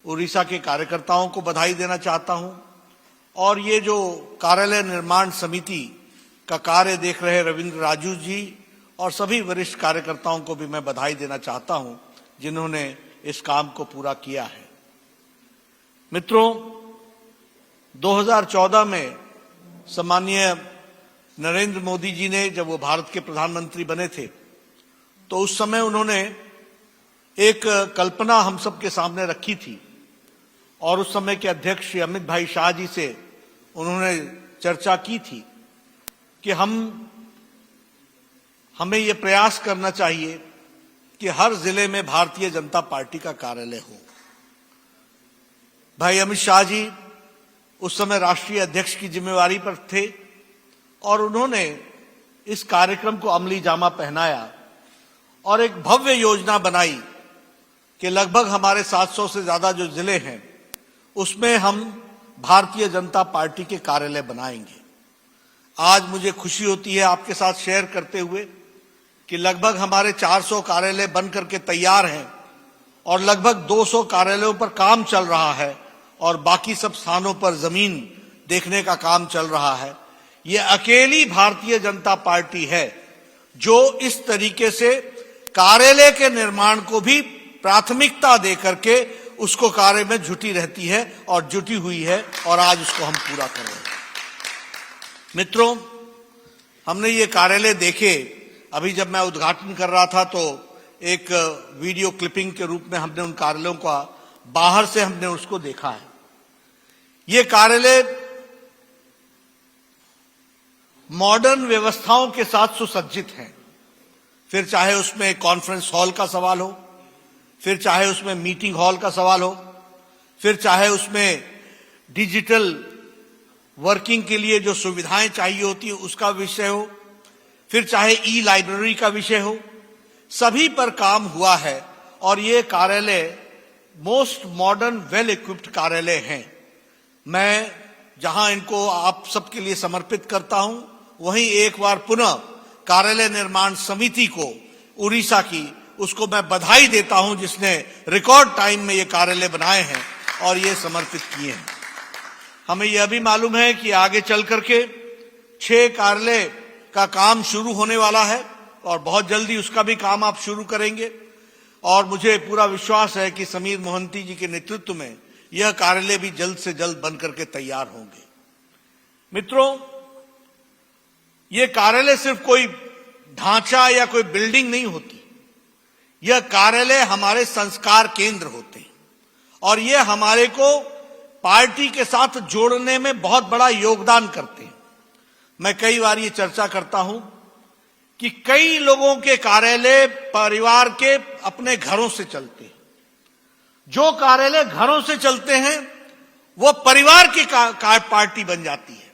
उड़ीसा के कार्यकर्ताओं को बधाई देना चाहता हूं और ये जो कार्यालय निर्माण समिति का कार्य देख रहे रविंद्र राजू जी और सभी वरिष्ठ कार्यकर्ताओं को भी मैं बधाई देना चाहता हूं जिन्होंने इस काम को पूरा किया है। मित्रों, 2014 में सम्माननीय नरेंद्र मोदी जी ने जब वो भारत के प्रधानमंत्री बने थे तो उस समय उन्होंने एक कल्पना हम सबके सामने रखी थी और उस समय के अध्यक्ष श्री अमित भाई शाह जी से उन्होंने चर्चा की थी कि हमें ये प्रयास करना चाहिए कि हर जिले में भारतीय जनता पार्टी का कार्यालय हो। भाई अमित शाह जी उस समय राष्ट्रीय अध्यक्ष की जिम्मेवारी पर थे और उन्होंने इस कार्यक्रम को अमली जामा पहनाया और एक भव्य योजना बनाई कि लगभग हमारे 700 से ज्यादा जो जिले हैं उसमें हम भारतीय जनता पार्टी के कार्यालय बनाएंगे। आज मुझे खुशी होती है आपके साथ शेयर करते हुए कि लगभग हमारे 400 कार्यालय बन करके तैयार हैं और लगभग 200 कार्यालयों पर काम चल रहा है और बाकी सब स्थानों पर जमीन देखने का काम चल रहा है। ये अकेली भारतीय जनता पार्टी है जो इस तरीके से कार्यालय के निर्माण को भी प्राथमिकता देकर के उसको कार्य में जुटी रहती है और जुटी हुई है और आज उसको हम पूरा कर रहे हैं। मित्रों, हमने ये कार्यालय देखे। अभी जब मैं उद्घाटन कर रहा था तो एक वीडियो क्लिपिंग के रूप में हमने उन कार्यालयों का बाहर से हमने उसको देखा है। ये कार्यालय मॉडर्न व्यवस्थाओं के साथ सुसज्जित हैं। फिर चाहे उसमें कॉन्फ्रेंस हॉल का सवाल हो, फिर चाहे उसमें मीटिंग हॉल का सवाल हो, फिर चाहे उसमें डिजिटल वर्किंग के लिए जो सुविधाएं चाहिए होती है उसका विषय हो, फिर चाहे ई लाइब्रेरी का विषय हो, सभी पर काम हुआ है और ये कार्यालय मोस्ट मॉडर्न वेल इक्विप्ड कार्यालय हैं। मैं जहां इनको आप सबके लिए समर्पित करता हूं वहीं एक बार पुनः कार्यालय निर्माण समिति को उड़ीसा की उसको मैं बधाई देता हूं जिसने रिकॉर्ड टाइम में ये कार्यालय बनाए हैं और ये समर्पित किए हैं। हमें यह भी मालूम है कि आगे चल करके 6 कार्यालय का काम शुरू होने वाला है और बहुत जल्दी उसका भी काम आप शुरू करेंगे और मुझे पूरा विश्वास है कि समीर मोहंती जी के नेतृत्व में यह कार्यालय भी जल्द से जल्द बनकर के तैयार होंगे। मित्रों, यह कार्यालय सिर्फ कोई ढांचा या कोई बिल्डिंग नहीं होती। यह कार्यालय हमारे संस्कार केंद्र होते हैं और यह हमारे को पार्टी के साथ जोड़ने में बहुत बड़ा योगदान करते हैं। मैं कई बार ये चर्चा करता हूं कि कई लोगों के कार्यालय परिवार के अपने घरों से चलते हैं। जो कार्यालय घरों से चलते हैं वो परिवार की पार्टी बन जाती है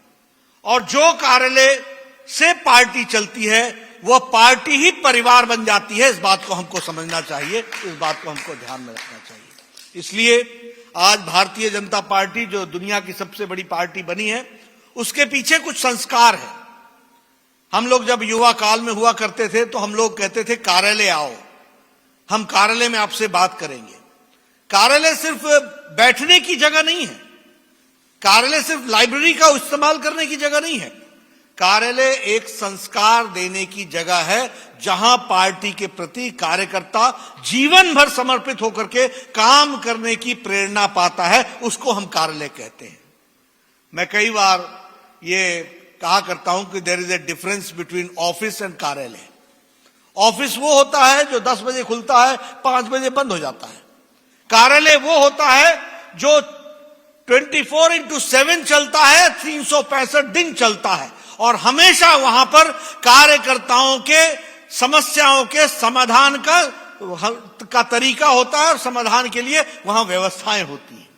और जो कार्यालय से पार्टी चलती है वो पार्टी ही परिवार बन जाती है। इस बात को हमको समझना चाहिए, इस बात को हमको ध्यान में रखना चाहिए। इसलिए आज भारतीय जनता पार्टी जो दुनिया की सबसे बड़ी पार्टी बनी है उसके पीछे कुछ संस्कार है। हम लोग जब युवा काल में हुआ करते थे तो हम लोग कहते थे कार्यालय आओ, हम कार्यालय में आपसे बात करेंगे। कार्यालय सिर्फ बैठने की जगह नहीं है, कार्यालय सिर्फ लाइब्रेरी का इस्तेमाल करने की जगह नहीं है। कार्यालय एक संस्कार देने की जगह है जहां पार्टी के प्रति कार्यकर्ता जीवन भर समर्पित होकर के काम करने की प्रेरणा पाता है, उसको हम कार्यालय कहते हैं। मैं कई बार ये कहा करता हूं कि there is a difference between office and कार्यालय। ऑफिस वो होता है जो 10 बजे खुलता है, 5 बजे बंद हो जाता है। कार्यालय वो होता है जो 24/7 चलता है, 365 दिन चलता है और हमेशा वहां पर कार्यकर्ताओं के समस्याओं के समाधान का तरीका होता है और समाधान के लिए वहां व्यवस्थाएं होती हैं।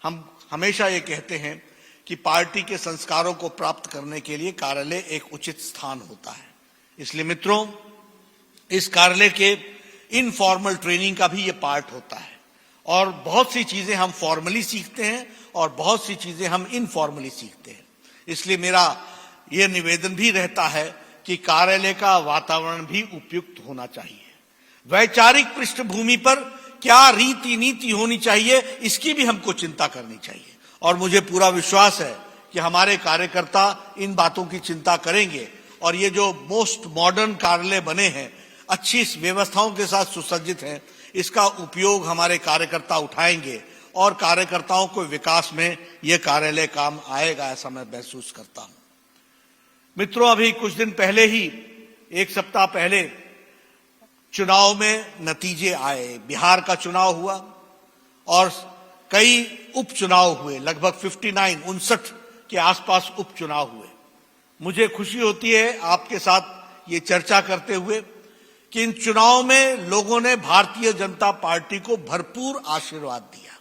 हम हमेशा ये कहते हैं कि पार्टी के संस्कारों को प्राप्त करने के लिए कार्यालय एक उचित स्थान होता है। इसलिए मित्रों, इस कार्यालय के इनफॉर्मल ट्रेनिंग का भी ये पार्ट होता है और बहुत सी चीजें हम फॉर्मली सीखते हैं और बहुत सी चीजें हम इनफॉर्मली सीखते हैं। इसलिए मेरा यह निवेदन भी रहता है कि कार्यालय का वातावरण भी उपयुक्त होना चाहिए। वैचारिक पृष्ठभूमि पर क्या रीति नीति होनी चाहिए, इसकी भी हमको चिंता करनी चाहिए। और मुझे पूरा विश्वास है कि हमारे कार्यकर्ता इन बातों की चिंता करेंगे और ये जो मोस्ट मॉडर्न कार्यालय बने हैं, अच्छी व्यवस्थाओं के साथ सुसज्जित हैं, इसका उपयोग हमारे कार्यकर्ता उठाएंगे और कार्यकर्ताओं को विकास में यह कार्यालय काम आएगा, ऐसा मैं महसूस करता हूं। मित्रों, अभी कुछ दिन पहले ही, एक सप्ताह पहले चुनाव में नतीजे आए। बिहार का चुनाव हुआ और कई उपचुनाव हुए, लगभग 59 के आसपास उपचुनाव हुए। मुझे खुशी होती है आपके साथ ये चर्चा करते हुए कि इन चुनाव में लोगों ने भारतीय जनता पार्टी को भरपूर आशीर्वाद दिया।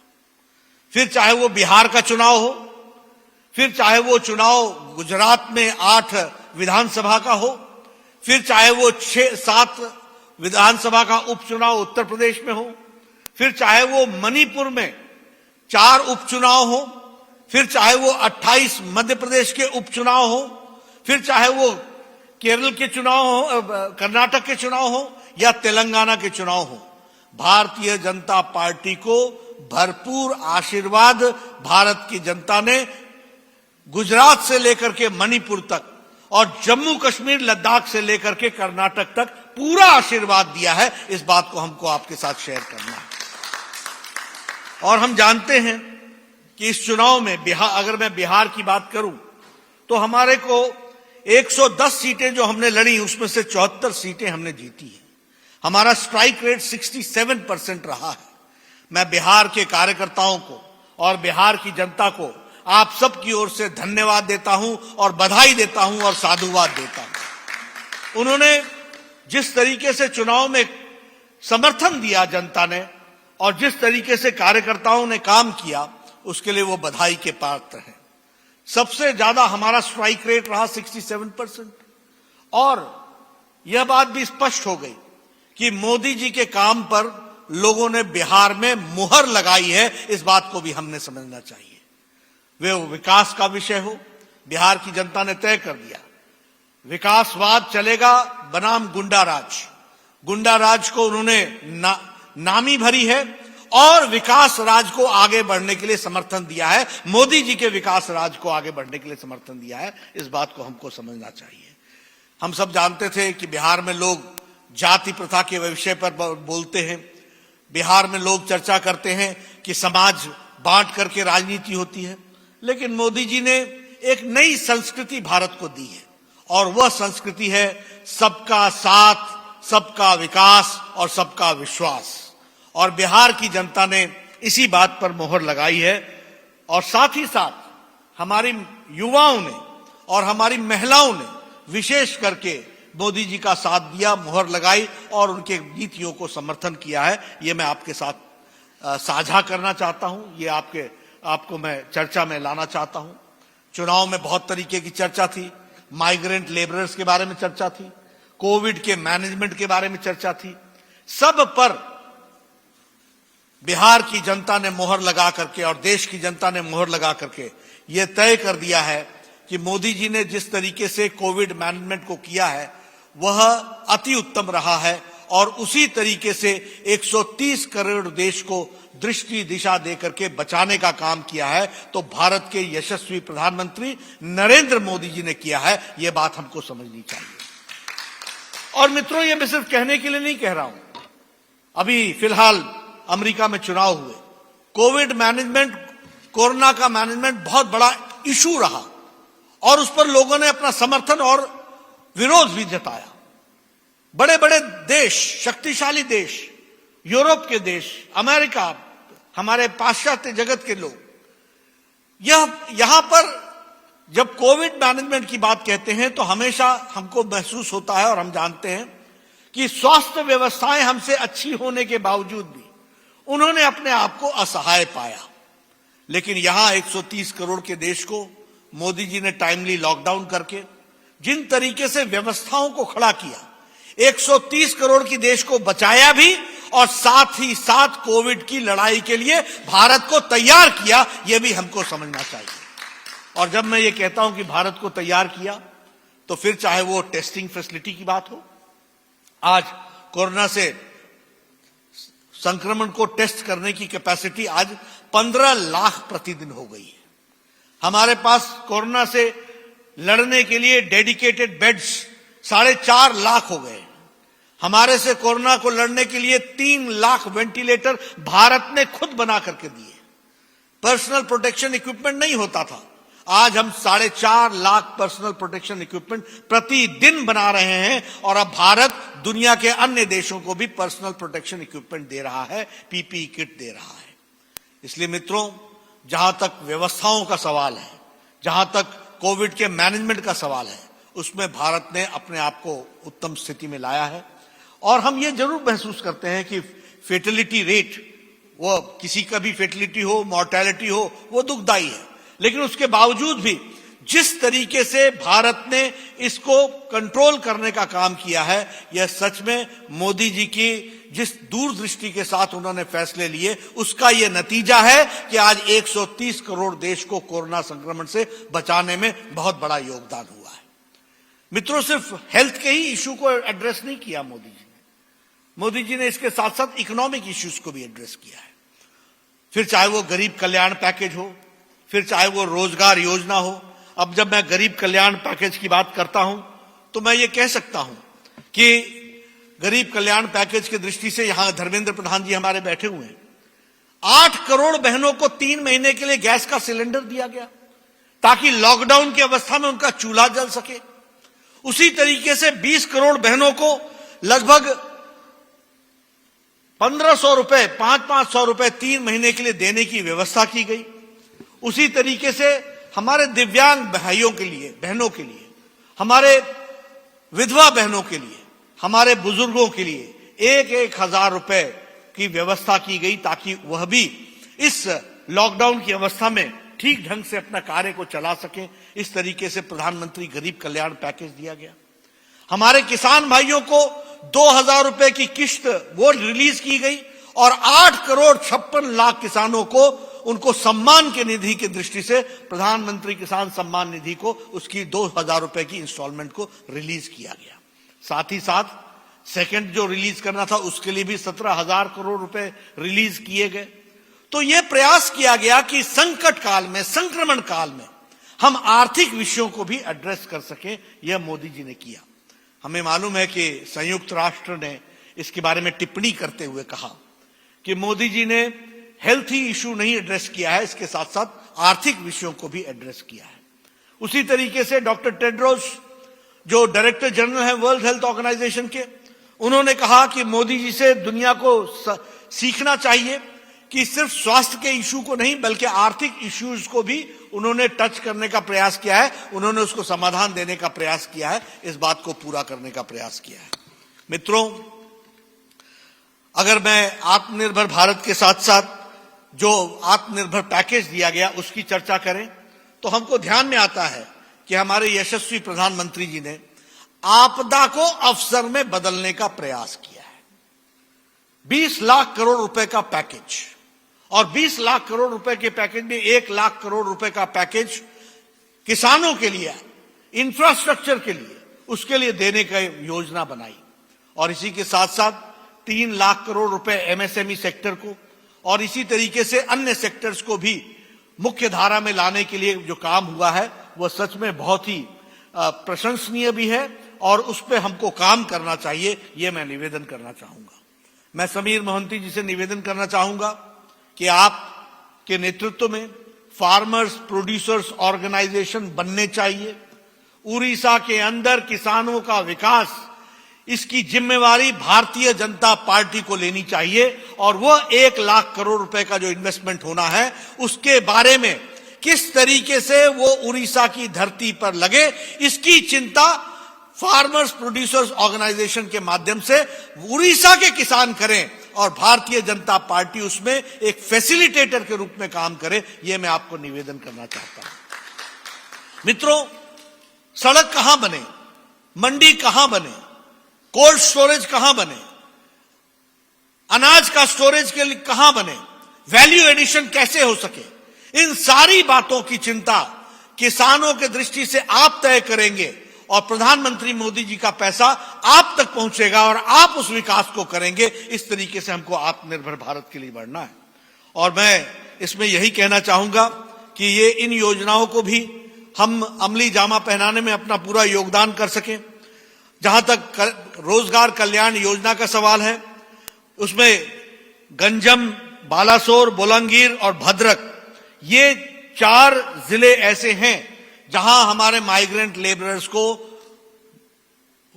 फिर चाहे वो बिहार का चुनाव हो, फिर चाहे वो चुनाव गुजरात में 8 विधानसभा का हो, फिर चाहे वो 6-7 विधानसभा का उपचुनाव उत्तर प्रदेश में हो, फिर चाहे वो मणिपुर में 4 उपचुनाव हो, फिर चाहे वो 28 मध्य प्रदेश के उपचुनाव हो, फिर चाहे वो केरल के चुनाव हो, कर्नाटक के चुनाव हो या तेलंगाना के चुनाव हो, भारतीय जनता पार्टी को भरपूर आशीर्वाद भारत की जनता ने गुजरात से लेकर के मणिपुर तक और जम्मू कश्मीर लद्दाख से लेकर के कर्नाटक तक पूरा आशीर्वाद दिया है। इस बात को हमको आपके साथ शेयर करना है। और हम जानते हैं कि इस चुनाव में अगर मैं बिहार की बात करूं तो हमारे को 110 सीटें जो हमने लड़ी, उसमें से 74 सीटें हमने जीती है। हमारा स्ट्राइक रेट 67% रहा है। मैं बिहार के कार्यकर्ताओं को और बिहार की जनता को आप सब की ओर से धन्यवाद देता हूं और बधाई देता हूं और साधुवाद देता हूं। उन्होंने जिस तरीके से चुनाव में समर्थन दिया जनता ने और जिस तरीके से कार्यकर्ताओं ने काम किया, उसके लिए वो बधाई के पात्र हैं। सबसे ज्यादा हमारा स्ट्राइक रेट रहा 67%। और यह बात भी स्पष्ट हो गई कि मोदी जी के काम पर लोगों ने बिहार में मुहर लगाई है। इस बात को भी हमने समझना चाहिए। वे विकास का विषय हो, बिहार की जनता ने तय कर दिया विकासवाद चलेगा बनाम गुंडा राज। गुंडा राज को उन्होंने नामी भरी है और विकास राज को आगे बढ़ने के लिए समर्थन दिया है। मोदी जी के विकास राज को आगे बढ़ने के लिए समर्थन दिया है। इस बात को हमको समझना चाहिए। हम सब जानते थे कि बिहार में लोग जाति प्रथा के विषय पर बोलते हैं। बिहार में लोग चर्चा करते हैं कि समाज बांट करके राजनीति होती है। लेकिन मोदी जी ने एक नई संस्कृति भारत को दी है और वह संस्कृति है सबका साथ, सबका विकास और सबका विश्वास। और बिहार की जनता ने इसी बात पर मोहर लगाई है। और साथ ही साथ हमारी युवाओं ने और हमारी महिलाओं ने विशेष करके मोदी जी का साथ दिया, मोहर लगाई और उनके नीतियों को समर्थन किया है। ये मैं आपके साथ साझा करना चाहता हूं। ये आपको मैं चर्चा में लाना चाहता हूं। चुनाव में बहुत तरीके की चर्चा थी। माइग्रेंट लेबरर्स के बारे में चर्चा थी, कोविड के मैनेजमेंट के बारे में चर्चा थी। सब पर बिहार की जनता ने मोहर लगा करके और देश की जनता ने मोहर लगा करके यह तय कर दिया है कि मोदी जी ने जिस तरीके से कोविड मैनेजमेंट को किया है वह अति उत्तम रहा है। और उसी तरीके से 130 करोड़ देश को दृष्टि दिशा देकर के बचाने का काम किया है तो भारत के यशस्वी प्रधानमंत्री नरेंद्र मोदी जी ने किया है। यह बात हमको समझनी चाहिए। और मित्रों, यह मैं सिर्फ कहने के लिए नहीं कह रहा हूं। अभी फिलहाल अमेरिका में चुनाव हुए। कोविड मैनेजमेंट, कोरोना का मैनेजमेंट बहुत बड़ा इशू रहा और उस पर लोगों ने अपना समर्थन और विरोध भी जताया। बड़े बड़े देश, शक्तिशाली देश, यूरोप के देश, अमेरिका, हमारे पाश्चात्य जगत के लोग यहां पर जब कोविड मैनेजमेंट की बात कहते हैं तो हमेशा हमको महसूस होता है और हम जानते हैं कि स्वास्थ्य व्यवस्थाएं हमसे अच्छी होने के बावजूद भी उन्होंने अपने आप को असहाय पाया। लेकिन यहां 130 करोड़ के देश को मोदी जी ने टाइमली लॉकडाउन करके जिन तरीके से व्यवस्थाओं को खड़ा किया, 130 करोड़ की देश को बचाया भी और साथ ही साथ कोविड की लड़ाई के लिए भारत को तैयार किया, यह भी हमको समझना चाहिए। और जब मैं ये कहता हूं कि भारत को तैयार किया तो फिर चाहे वो टेस्टिंग फैसिलिटी की बात हो, आज कोरोना से संक्रमण को टेस्ट करने की कैपेसिटी आज 15 लाख प्रतिदिन हो गई है। हमारे पास कोरोना से लड़ने के लिए डेडिकेटेड बेड्स 4.5 लाख हो गए। हमारे से कोरोना को लड़ने के लिए 3 लाख वेंटिलेटर भारत ने खुद बना करके दिए। पर्सनल प्रोटेक्शन इक्विपमेंट नहीं होता था, आज हम 4.5 लाख पर्सनल प्रोटेक्शन इक्विपमेंट प्रतिदिन बना रहे हैं और अब भारत दुनिया के अन्य देशों को भी पर्सनल प्रोटेक्शन इक्विपमेंट दे रहा है, पीपीई किट दे रहा है। इसलिए मित्रों, जहां तक व्यवस्थाओं का सवाल है, जहां तक कोविड के मैनेजमेंट का सवाल है, उसमें भारत ने अपने आप को उत्तम स्थिति में लाया है। और हम ये जरूर महसूस करते हैं कि फेटिलिटी रेट, वो किसी का भी फेटिलिटी हो, मॉर्टेलिटी हो, वो दुखदाई है, लेकिन उसके बावजूद भी जिस तरीके से भारत ने इसको कंट्रोल करने का काम किया है, यह सच में मोदी जी की जिस दूरदृष्टि के साथ उन्होंने फैसले लिए, उसका यह नतीजा है कि आज 130 करोड़ देश को कोरोना संक्रमण से बचाने में बहुत बड़ा योगदान हुआ है। मित्रों, सिर्फ हेल्थ के ही इशू को एड्रेस नहीं किया मोदी जी ने, मोदी जी ने इसके साथ साथ इकोनॉमिक इश्यूज को भी एड्रेस किया है। फिर चाहे वो गरीब कल्याण पैकेज हो, फिर चाहे वो रोजगार योजना हो। अब जब मैं गरीब कल्याण पैकेज की बात करता हूं तो मैं ये कह सकता हूं कि गरीब कल्याण पैकेज की दृष्टि से यहां धर्मेंद्र प्रधान जी हमारे बैठे हुए हैं। 8 करोड़ बहनों को 3 महीने के लिए गैस का सिलेंडर दिया गया ताकि लॉकडाउन की अवस्था में उनका चूल्हा जल सके। उसी तरीके से 20 करोड़ बहनों को लगभग 1500 रुपए, 500 रुपए 3 महीने के लिए देने की व्यवस्था की गई। उसी तरीके से हमारे दिव्यांग भाइयों के लिए, बहनों के लिए, हमारे विधवा बहनों के लिए, हमारे बुजुर्गों के लिए 1,000 रुपए की व्यवस्था की गई ताकि वह भी इस लॉकडाउन की अवस्था में ठीक ढंग से अपना कार्य को चला सके। इस तरीके से प्रधानमंत्री गरीब कल्याण पैकेज दिया गया। हमारे किसान भाइयों को 2,000 रुपए की किश्त वो रिलीज की गई और 8 करोड़ 56 लाख किसानों को उनको सम्मान के निधि की दृष्टि से प्रधानमंत्री किसान सम्मान निधि को उसकी 2,000 रुपए की इंस्टॉलमेंट को रिलीज किया गया। साथ ही साथ सेकंड जो रिलीज करना था उसके लिए भी 17,000 करोड़ रुपए रिलीज किए गए। तो यह प्रयास किया गया कि संकट काल में, संक्रमण काल में हम आर्थिक विषयों को भी एड्रेस कर सकें। यह मोदी जी ने किया। हमें मालूम है कि संयुक्त राष्ट्र ने इसके बारे में टिप्पणी करते हुए कहा कि मोदी जी ने हेल्थ ही इशू नहीं एड्रेस किया है, इसके साथ साथ आर्थिक विषयों को भी एड्रेस किया है। उसी तरीके से डॉक्टर टेड्रोस, जो डायरेक्टर जनरल है वर्ल्ड हेल्थ ऑर्गेनाइजेशन के, उन्होंने कहा कि मोदी जी से दुनिया को सीखना चाहिए कि सिर्फ स्वास्थ्य के इशू को नहीं बल्कि आर्थिक इश्यूज को भी उन्होंने टच करने का प्रयास किया है, उन्होंने उसको समाधान देने का प्रयास किया है, इस बात को पूरा करने का प्रयास किया है। मित्रों, अगर मैं आत्मनिर्भर भारत के साथ साथ जो आत्मनिर्भर पैकेज दिया गया उसकी चर्चा करें तो हमको ध्यान में आता है कि हमारे यशस्वी प्रधानमंत्री जी ने आपदा को अवसर में बदलने का प्रयास किया है। 20 लाख करोड़ रुपए का पैकेज, और 20 लाख करोड़ रुपए के पैकेज में 1 लाख करोड़ रुपए का पैकेज किसानों के लिए, इंफ्रास्ट्रक्चर के लिए, उसके लिए देने का योजना बनाई। और इसी के साथ साथ 3 लाख करोड़ रुपए एमएसएमई सेक्टर को और इसी तरीके से अन्य सेक्टर्स को भी मुख्य धारा में लाने के लिए जो काम हुआ है वह सच में बहुत ही प्रशंसनीय भी है और उस पर हमको काम करना चाहिए, ये मैं निवेदन करना चाहूंगा। मैं समीर मोहंती जी से निवेदन करना चाहूंगा कि आपके नेतृत्व में फार्मर्स प्रोड्यूसर्स ऑर्गेनाइजेशन बनने चाहिए। उड़ीसा के अंदर किसानों का विकास, इसकी जिम्मेवारी भारतीय जनता पार्टी को लेनी चाहिए और वह 1 लाख करोड़ रुपए का जो इन्वेस्टमेंट होना है उसके बारे में किस तरीके से वो उड़ीसा की धरती पर लगे, इसकी चिंता फार्मर्स प्रोड्यूसर्स ऑर्गेनाइजेशन के माध्यम से उड़ीसा के किसान करें और भारतीय जनता पार्टी उसमें एक फैसिलिटेटर के रूप में काम करे। यह मैं आपको निवेदन करना चाहता हूं। मित्रों, सड़क कहां बने, मंडी कहां बने, कोल्ड स्टोरेज कहां बने, अनाज का स्टोरेज के लिए कहां बने, वैल्यू एडिशन कैसे हो सके, इन सारी बातों की चिंता किसानों के दृष्टि से आप तय करेंगे और प्रधानमंत्री मोदी जी का पैसा आप तक पहुंचेगा और आप उस विकास को करेंगे। इस तरीके से हमको आत्मनिर्भर भारत के लिए बढ़ना है। और मैं इसमें यही कहना चाहूंगा कि ये इन योजनाओं को भी हम अमली जामा पहनाने में अपना पूरा योगदान कर सकें। जहां तक रोजगार कल्याण योजना का सवाल है, उसमें गंजम, बालासोर, बोलांगीर और भद्रक, ये 4 जिले ऐसे हैं जहां हमारे माइग्रेंट लेबरर्स को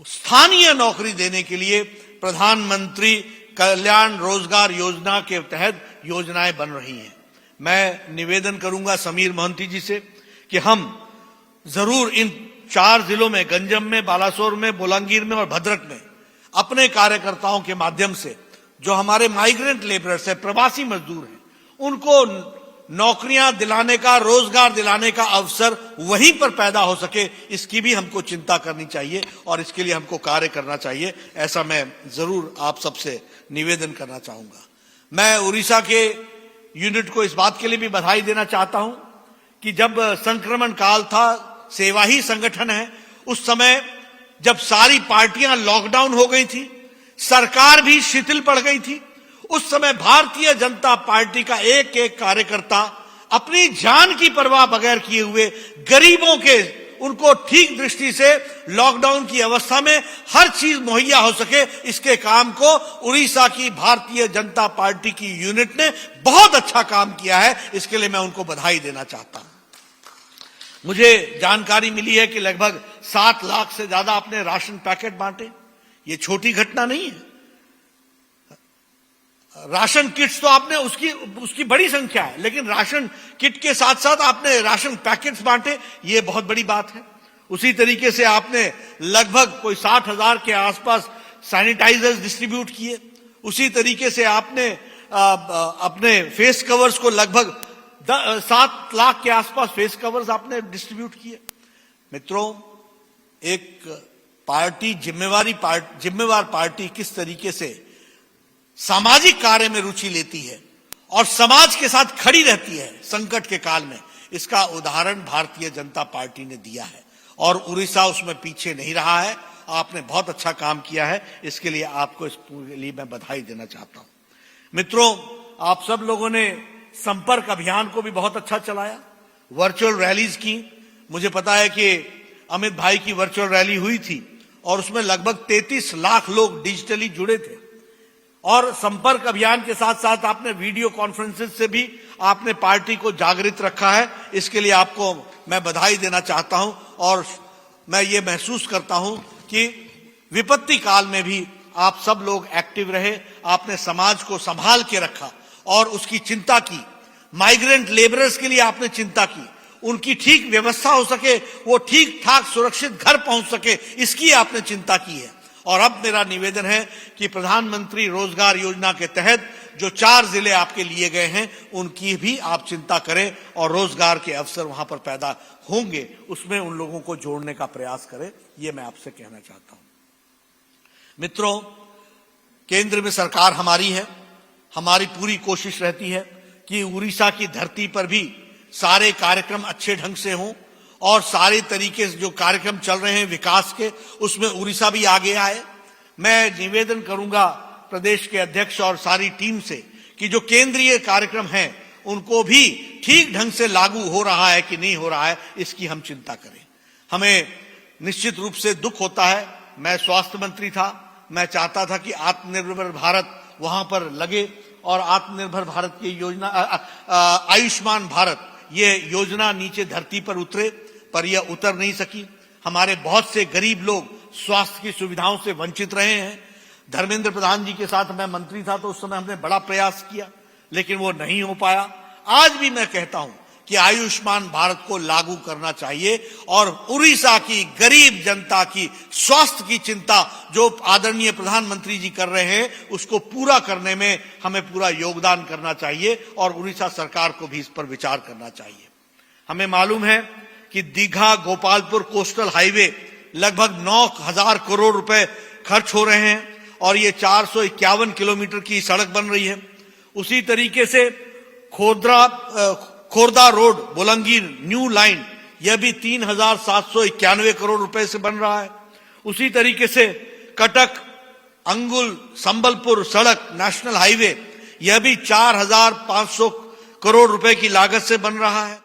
स्थानीय नौकरी देने के लिए प्रधानमंत्री कल्याण रोजगार योजना के तहत योजनाएं बन रही हैं। मैं निवेदन करूंगा समीर मोहंती जी से कि हम जरूर इन 4 जिलों में, गंजम में, बालासोर में, बोलांगीर में और भद्रक में, अपने कार्यकर्ताओं के माध्यम से जो हमारे माइग्रेंट लेबरर्स हैं, प्रवासी मजदूर हैं, उनको नौकरियां दिलाने का, रोजगार दिलाने का अवसर वहीं पर पैदा हो सके, इसकी भी हमको चिंता करनी चाहिए और इसके लिए हमको कार्य करना चाहिए। ऐसा मैं जरूर आप सबसे निवेदन करना चाहूंगा। मैं उड़ीसा के यूनिट को इस बात के लिए भी बधाई देना चाहता हूं कि जब संक्रमण काल था, सेवा ही संगठन है, उस समय जब सारी पार्टियां लॉकडाउन हो गई थी, सरकार भी शिथिल पड़ गई थी, उस समय भारतीय जनता पार्टी का एक एक कार्यकर्ता अपनी जान की परवाह बगैर किए हुए गरीबों के, उनको ठीक दृष्टि से लॉकडाउन की अवस्था में हर चीज मुहैया हो सके, इसके काम को उड़ीसा की भारतीय जनता पार्टी की यूनिट ने बहुत अच्छा काम किया है। इसके लिए मैं उनको बधाई देना चाहता हूं। मुझे जानकारी मिली है कि लगभग 7 लाख से ज्यादा आपने राशन पैकेट बांटे। ये छोटी घटना नहीं है। राशन किट्स तो आपने उसकी बड़ी संख्या है, लेकिन राशन किट के साथ साथ आपने राशन पैकेट्स बांटे, ये बहुत बड़ी बात है। उसी तरीके से आपने लगभग कोई 60,000 के आसपास सैनिटाइजर्स डिस्ट्रीब्यूट किए। उसी तरीके से आपने अपने फेस कवर्स को लगभग 7 लाख के आसपास फेस कवर्स आपने डिस्ट्रीब्यूट किए। मित्रों, एक पार्टी, जिम्मेवार पार्टी किस तरीके से सामाजिक कार्य में रुचि लेती है और समाज के साथ खड़ी रहती है संकट के काल में, इसका उदाहरण भारतीय जनता पार्टी ने दिया है और उड़ीसा उसमें पीछे नहीं रहा है। आपने बहुत अच्छा काम किया है, इसके लिए आपको इसके लिए मैं बधाई देना चाहता हूं। मित्रों, आप सब लोगों ने संपर्क अभियान को भी बहुत अच्छा चलाया, वर्चुअल रैलीज की। मुझे पता है कि अमित भाई की वर्चुअल रैली हुई थी और उसमें लगभग 33 लाख लोग डिजिटली जुड़े थे। और संपर्क अभियान के साथ साथ आपने वीडियो कॉन्फ्रेंसेस से भी आपने पार्टी को जागृत रखा है, इसके लिए आपको मैं बधाई देना चाहता हूं। और मैं ये महसूस करता हूं कि विपत्ति काल में भी आप सब लोग एक्टिव रहे, आपने समाज को संभाल के रखा और उसकी चिंता की। माइग्रेंट लेबरर्स के लिए आपने चिंता की, उनकी ठीक व्यवस्था हो सके, वो ठीक ठाक सुरक्षित घर पहुंच सके, इसकी आपने चिंता की है। और अब मेरा निवेदन है कि प्रधानमंत्री रोजगार योजना के तहत जो 4 जिले आपके लिए गए हैं, उनकी भी आप चिंता करें और रोजगार के अवसर वहां पर पैदा होंगे, उसमें उन लोगों को जोड़ने का प्रयास करें, ये मैं आपसे कहना चाहता हूं। मित्रों, केंद्र में सरकार हमारी है, हमारी पूरी कोशिश रहती है कि उड़ीसा की धरती पर भी सारे कार्यक्रम अच्छे ढंग से हों और सारे तरीके से जो कार्यक्रम चल रहे हैं विकास के, उसमें उड़ीसा भी आगे आए। मैं निवेदन करूंगा प्रदेश के अध्यक्ष और सारी टीम से कि जो केंद्रीय कार्यक्रम हैं उनको भी ठीक ढंग से लागू हो रहा है कि नहीं हो रहा है, इसकी हम चिंता करें। हमें निश्चित रूप से दुख होता है। मैं स्वास्थ्य मंत्री था, मैं चाहता था कि आत्मनिर्भर भारत वहां पर लगे और आत्मनिर्भर भारत की योजना, आयुष्मान भारत, ये योजना नीचे धरती पर उतरे, पर यह उतर नहीं सकी। हमारे बहुत से गरीब लोग स्वास्थ्य की सुविधाओं से वंचित रहे हैं। धर्मेंद्र प्रधान जी के साथ मैं मंत्री था तो उस समय हमने बड़ा प्रयास किया, लेकिन वो नहीं हो पाया। आज भी मैं कहता हूं कि आयुष्मान भारत को लागू करना चाहिए और उड़ीसा की गरीब जनता की स्वास्थ्य की चिंता जो आदरणीय प्रधानमंत्री जी कर रहे हैं, उसको पूरा करने में हमें पूरा योगदान करना चाहिए और उड़ीसा सरकार को भी इस पर विचार करना चाहिए। हमें मालूम है कि दीघा गोपालपुर कोस्टल हाईवे लगभग 9,000 करोड़ रुपए खर्च हो रहे हैं और ये 451 किलोमीटर की सड़क बन रही है। उसी तरीके से Khurda road Bolangir new line, यह भी 3,791 करोड़ रुपए से बन रहा है। उसी तरीके से कटक अंगुल संबलपुर सड़क नेशनल हाईवे, यह भी 4,500 करोड़ रुपए की लागत से बन रहा है।